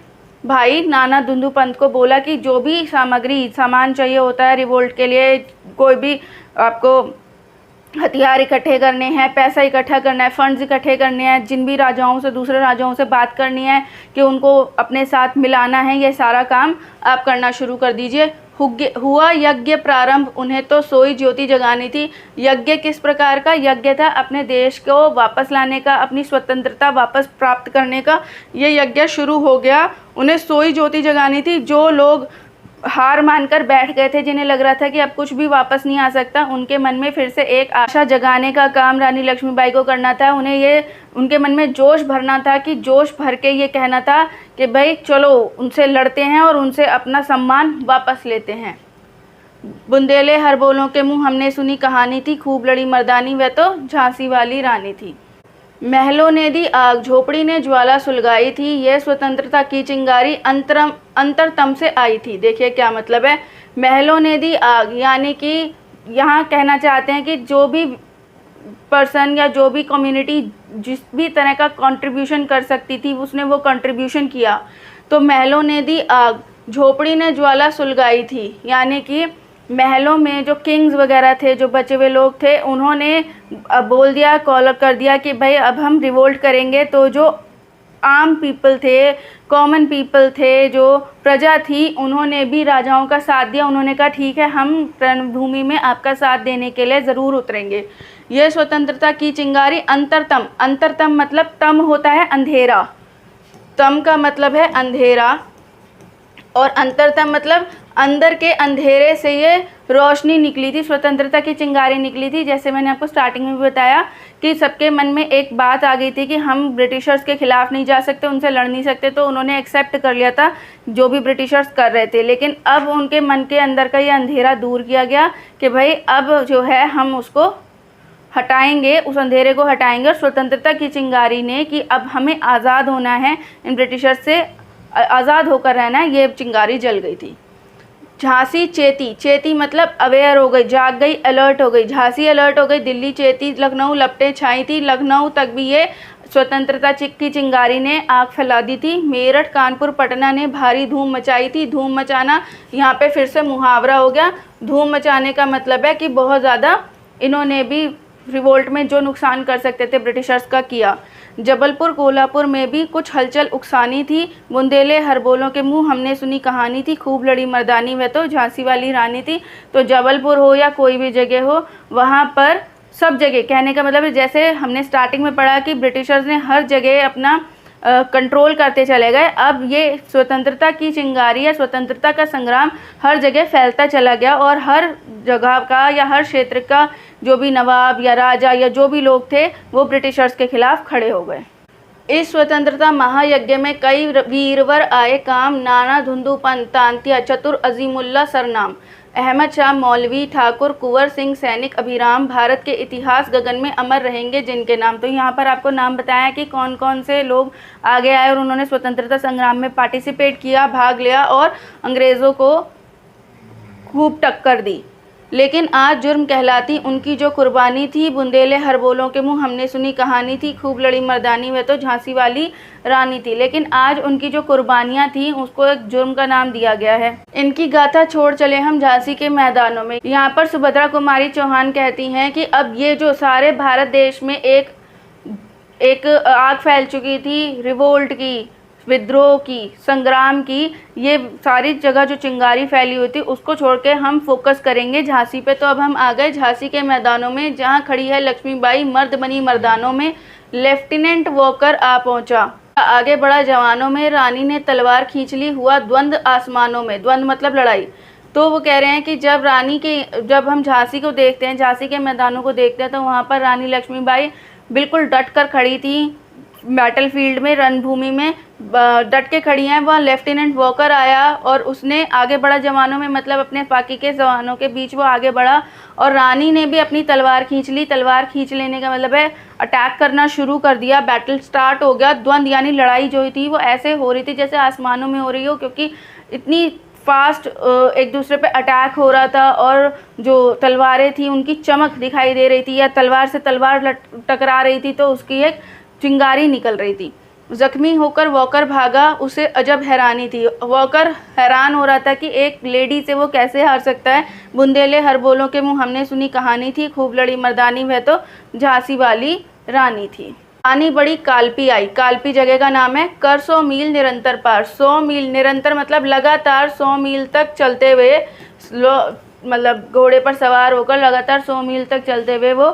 Speaker 1: भाई नाना धुंधु पंत को बोला कि जो भी सामान चाहिए होता है रिवोल्ट के लिए, कोई भी आपको हथियार इकट्ठे करने हैं, पैसा इकट्ठा करना है, फंड्स इकट्ठे करने हैं, जिन भी राजाओं से, दूसरे राजाओं से बात करनी है कि उनको अपने साथ मिलाना है, ये सारा काम आप करना शुरू कर दीजिए। हुआ यज्ञ प्रारंभ, उन्हें तो सोई ज्योति जगानी थी। यज्ञ किस प्रकार का यज्ञ था? अपने देश को वापस लाने का, अपनी स्वतंत्रता वापस प्राप्त करने का ये यज्ञ शुरू हो गया। उन्हें सोई ज्योति जगानी थी। जो लोग हार मानकर बैठ गए थे, जिन्हें लग रहा था कि अब कुछ भी वापस नहीं आ सकता, उनके मन में फिर से एक आशा जगाने का काम रानी लक्ष्मीबाई को करना था। उन्हें ये उनके मन में जोश भरना था कि जोश भर के ये कहना था कि भाई चलो उनसे लड़ते हैं और उनसे अपना सम्मान वापस लेते हैं। बुंदेले हरबोलों के मुँह हमने सुनी कहानी थी, खूब लड़ी मर्दानी वह तो झांसी वाली रानी थी। महलों ने दी आग, झोपड़ी ने ज्वाला सुलगाई थी, यह स्वतंत्रता की चिंगारी अंतरतम से आई थी। देखिए क्या मतलब है, महलों ने दी आग, यानी कि यहाँ कहना चाहते हैं कि जो भी पर्सन या जो भी कम्युनिटी जिस भी तरह का कंट्रीब्यूशन कर सकती थी उसने वो कंट्रीब्यूशन किया। तो महलों ने दी आग, झोपड़ी ने ज्वाला सुलगाई थी, यानी कि महलों में जो किंग्स वगैरह थे, जो बचे हुए लोग थे, उन्होंने बोल दिया, कॉल कर दिया कि भाई अब हम रिवोल्ट करेंगे। तो जो आम पीपल थे, कॉमन पीपल थे, जो प्रजा थी, उन्होंने भी राजाओं का साथ दिया। उन्होंने कहा ठीक है, हम रणभूमि में आपका साथ देने के लिए ज़रूर उतरेंगे। यह स्वतंत्रता की चिंगारी अंतरतम मतलब तम होता है अंधेरा, तम का मतलब है अंधेरा, और अंतरतम मतलब अंदर के अंधेरे से ये रोशनी निकली थी, स्वतंत्रता की चिंगारी निकली थी। जैसे मैंने आपको स्टार्टिंग में भी बताया कि सबके मन में एक बात आ गई थी कि हम ब्रिटिशर्स के ख़िलाफ़ नहीं जा सकते, उनसे लड़ नहीं सकते, तो उन्होंने एक्सेप्ट कर लिया था जो भी ब्रिटिशर्स कर रहे थे। लेकिन अब उनके मन के अंदर का ये अंधेरा दूर किया गया कि भाई अब जो है हम उसको हटाएंगे, उस अंधेरे को हटाएंगे। और स्वतंत्रता की चिंगारी ने कि अब हमें आज़ाद होना है, इन ब्रिटिशर्स से आज़ाद होकर रहना है, ये चिंगारी जल गई थी। झांसी चेती, चेती मतलब अवेयर हो गई, जाग गई, अलर्ट हो गई। झांसी अलर्ट हो गई, दिल्ली चेती, लखनऊ लपटें छाई थी। लखनऊ तक भी ये स्वतंत्रता की चिंगारी ने आग फैला दी थी। मेरठ, कानपुर, पटना ने भारी धूम मचाई थी। धूम मचाना यहाँ पे फिर से मुहावरा हो गया। धूम मचाने का मतलब है कि बहुत ज़्यादा इन्होंने भी रिवोल्ट में जो नुकसान कर सकते थे ब्रिटिशर्स का किया। जबलपुर, कोल्हापुर में भी कुछ हलचल उकसानी थी। बुंदेले हरबोलों के मुंह हमने सुनी कहानी थी, खूब लड़ी मर्दानी वह तो झांसी वाली रानी थी। तो जबलपुर हो या कोई भी जगह हो, वहाँ पर सब जगह, कहने का मतलब है जैसे हमने स्टार्टिंग में पढ़ा कि ब्रिटिशर्स ने हर जगह अपना कंट्रोल करते चले गए। अब ये स्वतंत्रता की चिंगारी या स्वतंत्रता का संग्राम हर जगह फैलता चला गया और हर जगह का या हर क्षेत्र का जो भी नवाब या राजा या जो भी लोग थे वो ब्रिटिशर्स के खिलाफ खड़े हो गए। इस स्वतंत्रता महायज्ञ में कई वीरवर आए काम, नाना धुंधु पंत, तांतिया, चतुर, अजीमुल्ला सरनाम, अहमद शाह मौलवी, ठाकुर, कुंवर सिंह, सैनिक, अभिराम, भारत के इतिहास गगन में अमर रहेंगे जिनके नाम। तो यहाँ पर आपको नाम बताया कि कौन कौन से लोग आगे आए और उन्होंने स्वतंत्रता संग्राम में पार्टिसिपेट किया, भाग लिया और अंग्रेज़ों को खूब टक्कर दी। लेकिन आज जुर्म कहलाती उनकी जो कुर्बानी थी। बुंदेले हरबोलों के मुंह हमने सुनी कहानी थी, खूब लड़ी मर्दानी वह तो झांसी वाली रानी थी। लेकिन आज उनकी जो कुर्बानियाँ थी उसको एक जुर्म का नाम दिया गया है। इनकी गाथा छोड़ चले हम झांसी के मैदानों में। यहाँ पर सुभद्रा कुमारी चौहान कहती हैं कि अब ये जो सारे भारत देश में एक आग फैल चुकी थी रिवोल्ट की, विद्रोह की, संग्राम की, ये सारी जगह जो चिंगारी फैली हुई थी उसको छोड़ के हम फोकस करेंगे झांसी पे। तो अब हम आ गए झांसी के मैदानों में, जहाँ खड़ी है लक्ष्मीबाई मर्द बनी मर्दानों में। लेफ्टिनेंट वॉकर आ पहुंचा, आगे बढ़ा जवानों में, रानी ने तलवार खींच ली, हुआ द्वंद आसमानों में। द्वंद मतलब लड़ाई। तो वो कह रहे हैं कि जब हम झांसी को देखते हैं, झांसी के मैदानों को देखते हैं, तो वहाँ पर रानी लक्ष्मीबाई बिल्कुल डट कर खड़ी थी, बैटलफील्ड में, रणभूमि में डट के खड़ी हैं। वह लेफ्टिनेंट वॉकर आया और उसने आगे बढ़ा जवानों में, मतलब अपने बाकी के जवानों के बीच वो आगे बढ़ा और रानी ने भी अपनी तलवार खींच ली। तलवार खींच लेने का मतलब है अटैक करना शुरू कर दिया। बैटल स्टार्ट हो गया। द्वंद यानी लड़ाई जो थी वो ऐसे हो रही थी जैसे आसमानों में हो रही हो, क्योंकि इतनी फास्ट एक दूसरे पे अटैक हो रहा था और जो तलवारें थी उनकी चमक दिखाई दे रही थी, या तलवार से तलवार टकरा रही थी तो उसकी एक चिंगारी निकल रही थी। जख्मी होकर वॉकर भागा, उसे अजब हैरानी थी। वॉकर हैरान हो रहा था कि एक लेडी से वो कैसे हार सकता है। बुंदेले हर बोलों के मुंह हमने सुनी कहानी थी, खूब लड़ी मर्दानी वह तो झांसी वाली रानी थी। रानी बड़ी काल्पी आई। काल्पी जगह का नाम है। कर 100 मील निरंतर पार। 100 मील निरंतर मतलब लगातार 100 मील तक चलते हुए, मतलब घोड़े पर सवार होकर लगातार 100 मील तक चलते हुए वो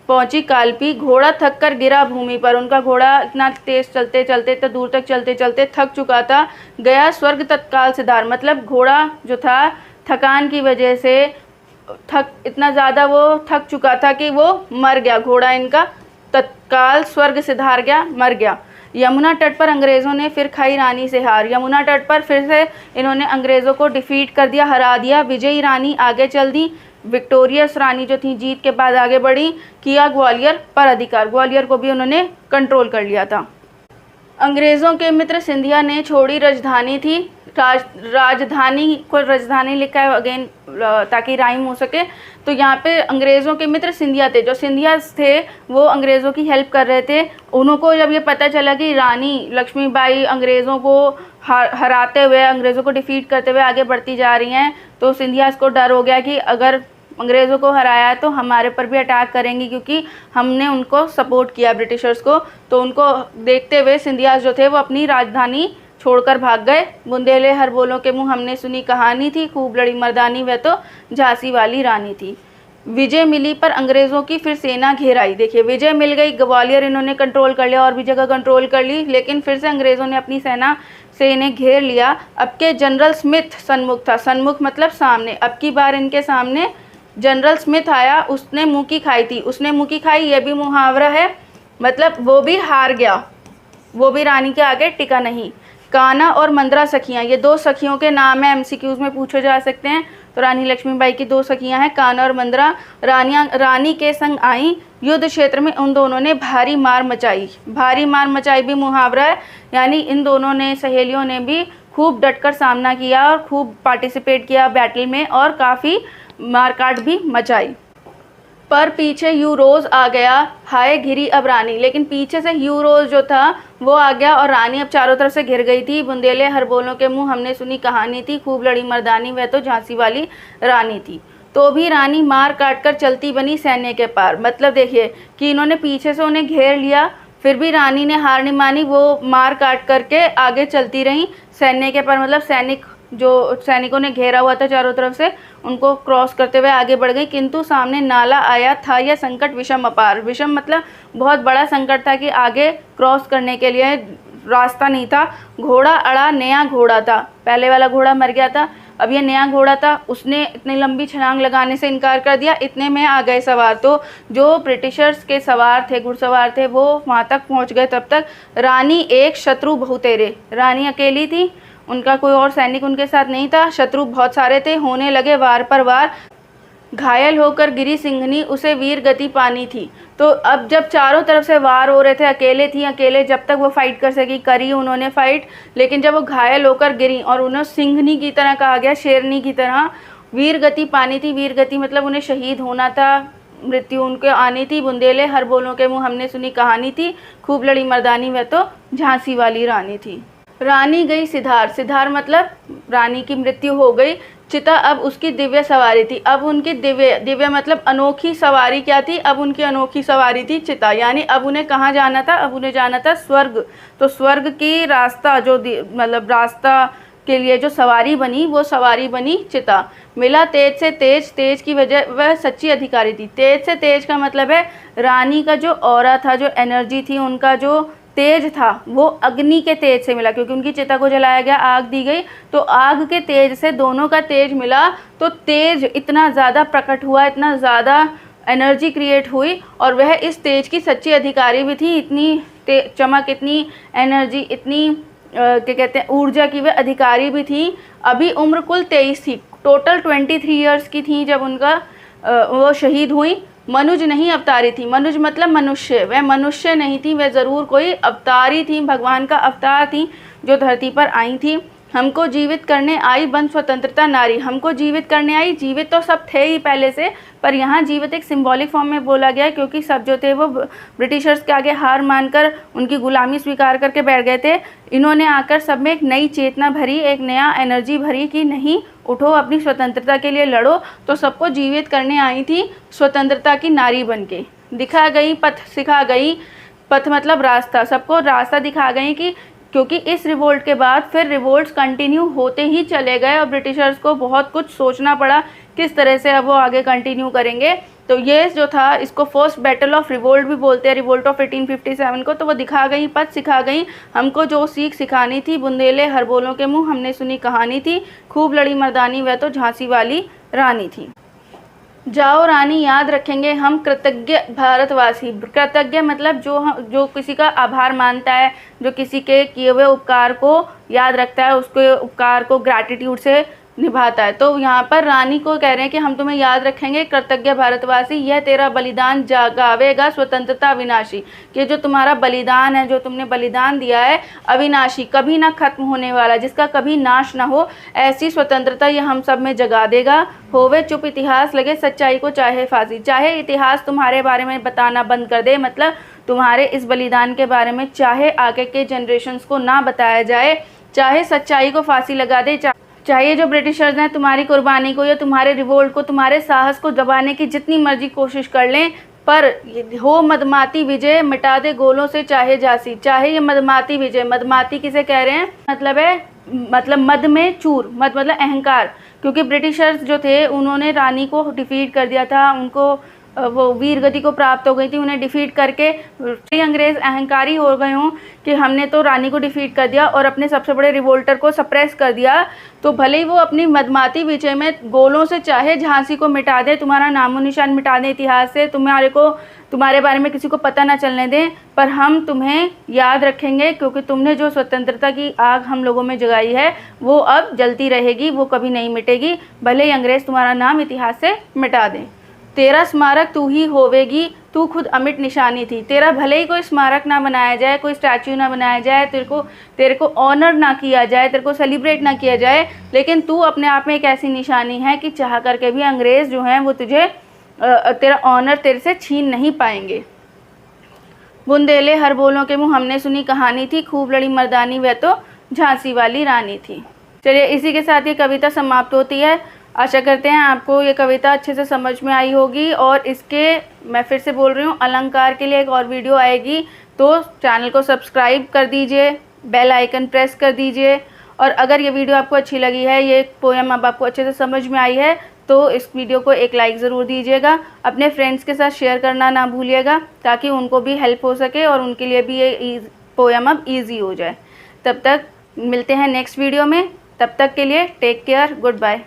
Speaker 1: पहुंची काल्पी। घोड़ा थक कर गिरा भूमि पर। उनका घोड़ा इतना तेज चलते चलते इतना दूर तक चलते चलते थक चुका था। गया स्वर्ग तत्काल सिधार, मतलब घोड़ा जो था थकान की वजह से इतना ज़्यादा वो थक चुका था कि वो मर गया। घोड़ा इनका तत्काल स्वर्ग सिधार गया, मर गया। यमुना तट पर अंग्रेज़ों ने फिर खाई रानी से हार। यमुना तट पर फिर से इन्होंने अंग्रेज़ों को डिफीट कर दिया, हरा दिया। विजयी रानी आगे चल दी। विक्टोरियस रानी जो थी जीत के बाद आगे बढ़ी। किया ग्वालियर पर अधिकार, ग्वालियर को भी उन्होंने कंट्रोल कर लिया था। अंग्रेज़ों के मित्र सिंधिया ने छोड़ी राजधानी थी। राजधानी को राजधानी लिखा है अगेन ताकि राइम हो सके। तो यहाँ पे अंग्रेज़ों के मित्र सिंधिया थे। जो सिंधिया थे वो अंग्रेज़ों की हेल्प कर रहे थे। उनको जब ये पता चला कि रानी लक्ष्मीबाई अंग्रेज़ों को हराते हुए, अंग्रेज़ों को डिफीट करते हुए आगे बढ़ती जा रही हैं, तो सिंधिया को डर हो गया कि अगर अंग्रेज़ों को हराया तो हमारे पर भी अटैक करेंगे, क्योंकि हमने उनको सपोर्ट किया ब्रिटिशर्स को। तो उनको देखते हुए सिंधिया जो थे वो अपनी राजधानी छोड़कर भाग गए। बुंदेले हर बोलों के मुंह हमने सुनी कहानी थी, खूब लड़ी मर्दानी वह तो झांसी वाली रानी थी। विजय मिली पर अंग्रेज़ों की फिर सेना घेर आई। देखिए विजय मिल गई, ग्वालियर इन्होंने कंट्रोल कर लिया और भी जगह कंट्रोल कर ली, लेकिन फिर से अंग्रेज़ों ने अपनी सेना से इन्हें घेर लिया। अब के जनरल स्मिथ सन्मुख था। सन्मुख मतलब सामने। अब की बार इनके सामने जनरल स्मिथ आया। उसने मुँह की खाई थी। उसने मुँह की खाई, यह भी मुहावरा है, मतलब वो भी हार गया, वो भी रानी के आगे टिका नहीं। कान्हा और मंद्रा सखियाँ, ये दो सखियों के नाम है, एमसीक्यूज़ में पूछे जा सकते हैं। तो रानी लक्ष्मीबाई की दो सखियाँ हैं, कान्हा और मंद्रा। रानी के संग आई। युद्ध क्षेत्र में उन दोनों ने भारी मार मचाई। भारी मार मचाई भी मुहावरा है, यानी इन दोनों ने, सहेलियों ने भी खूब डटकर सामना किया और खूब पार्टिसिपेट किया बैटल में और काफ़ी मारकाट भी मचाई। पर पीछे यूरोज आ गया, हाय घिरी अब रानी। लेकिन पीछे से यूरोज जो था वो आ गया और रानी अब चारों तरफ से घिर गई थी। बुंदेले हर बोलों के मुंह हमने सुनी कहानी थी, खूब लड़ी मर्दानी वह तो झांसी वाली रानी थी। तो भी रानी मार काट कर चलती बनी सैन्य के पार। मतलब देखिए कि इन्होंने पीछे से उन्हें घेर लिया, फिर भी रानी ने हार नहीं मानी, वो मार काट करके आगे चलती रहीं सैन्य के पार। मतलब जो सैनिकों ने घेरा हुआ था चारों तरफ से, उनको क्रॉस करते हुए आगे बढ़ गई। किंतु सामने नाला आया था, यह संकट विषम अपार। विषम मतलब बहुत बड़ा संकट था कि आगे क्रॉस करने के लिए रास्ता नहीं था। घोड़ा अड़ा, नया घोड़ा था, पहले वाला घोड़ा मर गया था, अब ये नया घोड़ा था। उसने इतनी लंबी छलांग लगाने से इनकार कर दिया। इतने में आ गए सवार। तो जो ब्रिटिशर्स के सवार थे, घुड़सवार थे, वो वहाँ तक पहुँच गए। तब तक रानी एक, शत्रु बहुतेरे। रानी अकेली थी, उनका कोई और सैनिक उनके साथ नहीं था। शत्रु बहुत सारे थे। होने लगे वार पर वार। घायल होकर गिरी सिंघनी, उसे वीर गति पानी थी। तो अब जब चारों तरफ से वार हो रहे थे, अकेले थी, अकेले जब तक वो फाइट कर सकी करी उन्होंने फाइट, लेकिन जब वो घायल होकर गिरी और उन्हें सिंघनी की तरह कहा गया, शेरनी की तरह, वीर गति पानी थी। वीर गति मतलब उन्हें शहीद होना था, मृत्यु उनके आनी थी। बुंदेले हर बोलों के मुँह हमने सुनी कहानी थी, खूब लड़ी मर्दानी वह तो झांसी वाली रानी थी। रानी गई सिधार। सिधार मतलब रानी की मृत्यु हो गई। चिता अब उसकी दिव्य सवारी थी। अब उनकी दिव्य मतलब अनोखी सवारी क्या थी? अब उनकी अनोखी सवारी थी चिता। यानी अब उन्हें कहाँ जाना था? अब उन्हें जाना था स्वर्ग। तो स्वर्ग की रास्ता जो मतलब रास्ता के लिए जो सवारी बनी, वो सवारी बनी चिता। मिला तेज से तेज, तेज की वजह वह सच्ची अधिकारी थी। तेज से तेज का मतलब है रानी का जो ऑरा था, जो एनर्जी थी, उनका जो तेज था, वो अग्नि के तेज से मिला, क्योंकि उनकी चिता को जलाया गया, आग दी गई, तो आग के तेज से दोनों का तेज मिला। तो तेज इतना ज़्यादा प्रकट हुआ, इतना ज़्यादा एनर्जी क्रिएट हुई, और वह इस तेज की सच्ची अधिकारी भी थी। इतनी चमक, इतनी एनर्जी, इतनी क्या कहते हैं ऊर्जा की वे अधिकारी भी थी। अभी उम्र कुल 23 थी, टोटल 23 ईयर्स की थी जब उनका वो शहीद हुई। मनुज नहीं अवतारी थी, मनुज मतलब मनुष्य, वह मनुष्य नहीं थी, वह ज़रूर कोई अवतारी थी, भगवान का अवतार थी जो धरती पर आई थी। हमको जीवित करने आई बन स्वतंत्रता नारी, हमको जीवित करने आई, जीवित तो सब थे ही पहले से, पर यहाँ जीवित एक सिंबॉलिक फॉर्म में बोला गया क्योंकि सब जो थे वो ब्रिटिशर्स के आगे हार मानकर उनकी गुलामी स्वीकार करके बैठ गए थे। इन्होंने आकर सब में एक नई चेतना भरी, एक नया एनर्जी भरी कि नहीं उठो, अपनी स्वतंत्रता के लिए लड़ो। तो सबको जीवित करने आई थी स्वतंत्रता की नारी बन के। दिखा गई पथ सिखा गई, पथ मतलब रास्ता, सबको रास्ता दिखा गई कि क्योंकि इस रिवोल्ट के बाद फिर रिवोल्ट्स कंटिन्यू होते ही चले गए और ब्रिटिशर्स को बहुत कुछ सोचना पड़ा किस तरह से अब वो आगे कंटिन्यू करेंगे। तो ये जो था इसको फर्स्ट बैटल ऑफ रिवोल्ट भी बोलते हैं, रिवोल्ट ऑफ 1857 को। तो वो दिखा गई पथ सिखा गई, हमको जो सीख सिखानी थी, बुंदेले हर बोलों के मुँह हमने सुनी कहानी थी, खूब लड़ी मर्दानी वह तो झांसी वाली रानी थी। जाओ रानी याद रखेंगे हम कृतज्ञ भारतवासी। कृतज्ञ मतलब जो किसी का आभार मानता है, जो किसी के किए हुए उपकार को याद रखता है, उसके उपकार को ग्रैटिट्यूड से निभाता है। तो यहाँ पर रानी को कह रहे हैं कि हम तुम्हें याद रखेंगे कृतज्ञ भारतवासी, यह तेरा बलिदान जागावेगा स्वतंत्रता अविनाशी। कि जो तुम्हारा बलिदान है, जो तुमने बलिदान दिया है, अविनाशी, कभी ना खत्म होने वाला, जिसका कभी नाश ना हो, ऐसी स्वतंत्रता ये हम सब में जगा देगा। होवे चुप इतिहास लगे सच्चाई को चाहे फांसी, चाहे इतिहास तुम्हारे बारे में बताना बंद कर दे, मतलब तुम्हारे इस बलिदान के बारे में चाहे आगे के जनरेशन्स को ना बताया जाए, चाहे सच्चाई को फांसी लगा दे, चाहिए जो ब्रिटिशर्स हैं तुम्हारी कुर्बानी को या तुम्हारे रिवोल्ट को, तुम्हारे साहस को दबाने की जितनी मर्जी कोशिश कर लें, पर हो मदमाती विजय, मिटा दे गोलों से चाहे झांसी। चाहे ये मदमाती विजय, मदमाती किसे कह रहे हैं, मतलब है मतलब मद में चूर, मद मतलब अहंकार, क्योंकि ब्रिटिशर्स जो थे उन्होंने रानी को डिफीट कर दिया था, उनको वो वीर गति को प्राप्त हो गई थी, उन्हें डिफीट करके अंग्रेज़ अहंकारी हो गए हों कि हमने तो रानी को डिफीट कर दिया और अपने सबसे बड़े रिवोल्टर को सप्रेस कर दिया। तो भले ही वो अपनी मदमाती विजय में गोलों से चाहे झांसी को मिटा दे, तुम्हारा नामो निशान मिटा दें इतिहास से, तुम्हारे बारे में किसी को पता ना चलने दें, पर हम तुम्हें याद रखेंगे क्योंकि तुमने जो स्वतंत्रता की आग हम लोगों में जगाई है वो अब जलती रहेगी, वो कभी नहीं मिटेगी, भले ही अंग्रेज़ तुम्हारा नाम इतिहास से मिटा दें। तेरा स्मारक तू ही होवेगी, तू खुद अमिट निशानी थी। तेरा भले ही कोई स्मारक ना बनाया जाए, कोई स्टैच्यू ना बनाया जाए, तेरे को ऑनर ना किया जाए, तेरे को सेलिब्रेट ना किया जाए, लेकिन तू अपने आप में एक ऐसी निशानी है कि चाह करके भी अंग्रेज़ जो हैं वो तुझे तेरा ऑनर तेरे से छीन नहीं पाएंगे। बुंदेले हर बोलों के मुँह हमने सुनी कहानी थी, खूब लड़ी मर्दानी वह तो झांसी वाली रानी थी। चलिए इसी के साथ ये कविता समाप्त होती है। आशा करते हैं आपको ये कविता अच्छे से समझ में आई होगी और इसके मैं फिर से बोल रही हूँ अलंकार के लिए एक और वीडियो आएगी, तो चैनल को सब्सक्राइब कर दीजिए, बेल आइकन प्रेस कर दीजिए। और अगर ये वीडियो आपको अच्छी लगी है, ये पोएम अब आपको अच्छे से समझ में आई है, तो इस वीडियो को एक लाइक ज़रूर दीजिएगा। अपने फ्रेंड्स के साथ शेयर करना ना भूलिएगा ताकि उनको भी हेल्प हो सके और उनके लिए भी ये पोएम अब ईजी हो जाए। तब तक मिलते हैं नेक्स्ट वीडियो में, तब तक के लिए टेक केयर, गुड बाय।